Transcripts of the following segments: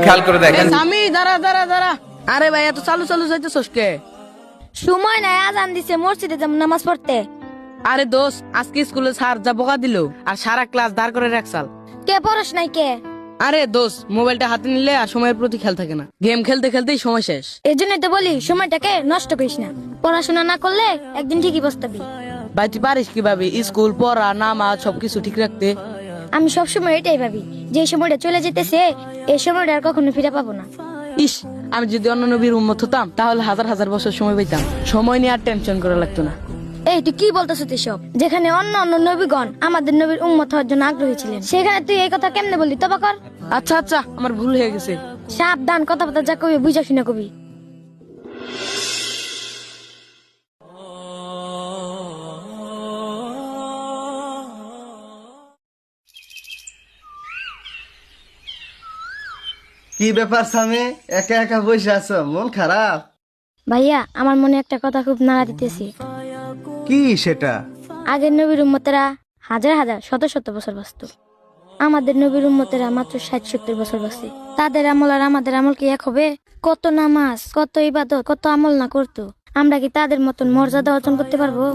খেয়াল করে দেখেন। আমি দাঁড়া দাঁড়া দাঁড়া, আরে ভাই এত চালু চালু যাইতেছস কে? সময় নাই, আজান দিছে, মসজিদে যাব নামাজ পড়তে। আরে দোস্ত, আজকে স্কুলে স্যার যা বকা দিল আর সারা ক্লাস দাঁড় করে রাখছাল। কে পড়স নাই কে? আরে দোস্ত, মোবাইলটা হাতে নিলে আর সময়ের প্রতি খেয়াল থাকে না, গেম খেলতে খেলতেই সময় শেষ। এই জন্যই তো বলি সময়টাকে নষ্ট করিস না, পড়াশোনা না করলে একদিন ঠিকই পস্তাবি। ভাই তুই পারিস কিভাবে স্কুল পড়া নামাজ সবকিছু ঠিক রাখতে? আমি সবসময় এটাই ভাবি, যে সময়টা চলে যেতেছে এই সময়টা আর কখনো ফিরে পাবো না। ইস, আমি যদি অন্য নবীর উম্মত হতাম তাহলে হাজার হাজার বছর সময় পেতাম, সময় নিয়ে আর টেনশন করা লাগতো না। এই তুই কি বলতেছ এসব? যেখানে অন্য অন্য নবীগণ আমাদের নবীর উম্মত হওয়ার জন্য আগ্রহী ছিলেন, সেখানে তুই এই কথা কেমনে বললি? তবা কর। আচ্ছা আচ্ছা, আমার ভুল হয়ে গেছে। সাবধান, কথাবার্তা যা কবি বুঝা শুনে কবি। কি ব্যাপার স্বামী, একা একা বসে আছো, মন খারাপ? ভাইয়া, আমার মনে একটা কথা খুব নাড়া দিতেছি। কি সেটা? আগের নবীর উম্মতেরা হাজার হাজার শত শত বছর বাঁচত, আমাদের নবীর উম্মতেরা মাত্র 60-70 বছর বাঁচে। তাদের আমল আর আমাদের আমল কি এক হবে? কত নামাজ, কত ইবাদত, কত আমল না করতো, আমরা কি তাদের মতন মর্যাদা অর্জন করতে পারবো?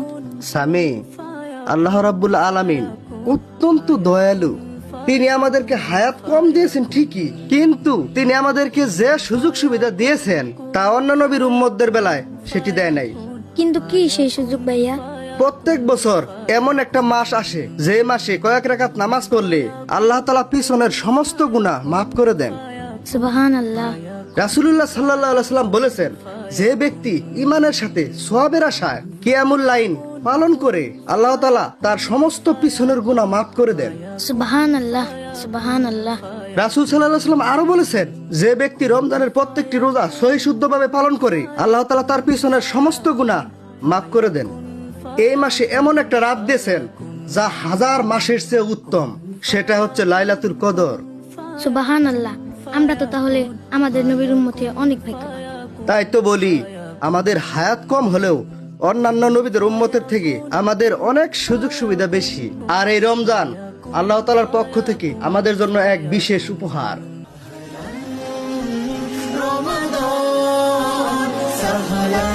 স্বামী, আল্লাহ রাব্বুল আলামিন অত্যন্ত দয়ালু। তিনি আমাদেরকে হায়াত কম দিয়েছেন ঠিকই, কিন্তু তিনি আমাদেরকে যে সুযোগ সুবিধা দিয়েছেন তা অন্য নবীর উম্মতদের বেলায় সেটি দেয় নাই। কিন্তু কি সেই সুযোগ ভাইয়া? প্রত্যেক বছর এমন একটা মাস আসে যে মাসে কয়েক রাকাত নামাজ পড়লে আল্লাহ তাআলা পিছনের সমস্ত গুনাহ মাফ করে দেন। সুবহানাল্লাহ। রাসূলুল্লাহ সাল্লাল্লাহু আলাইহি ওয়াসাল্লাম বলেছেন, যে ব্যক্তি ঈমানের সাথে সওয়াবের আশায় কিয়ামুল লাইল পালন করে আল্লাহ তাআলা তার সমস্ত পিছনের গুনাহ মাফ করে দেন। সুবহানাল্লাহ, সুবহানাল্লাহ। রাসূল সাল্লাল্লাহু আলাইহি ওয়াসাল্লাম আরো বলেছেন, যে ব্যক্তি রমজানের প্রত্যেকটি রোজা সহি শুদ্ধভাবে পালন করে আল্লাহ তাআলা তার পিছনের সমস্ত গুনাহ মাফ করে দেন। এই মাসে এমন একটা রাত দিয়েছেন যা হাজার মাসের চেয়ে উত্তম, সেটা হচ্ছে লাইলাতুল কদর। সুবহানাল্লাহ। আমরা তো তাহলে আমাদের নবীর উম্মতে অনেক ভাগ্যবান। তাই তো বলি, আমাদের হায়াত কম হলেও অন্যান্য নবীদের উম্মতের থেকে আমাদের অনেক সুযোগ সুবিধা বেশি। আর এই রমজান আল্লাহ তাআলার পক্ষ থেকে আমাদের জন্য এক বিশেষ উপহার। رمضان سهلا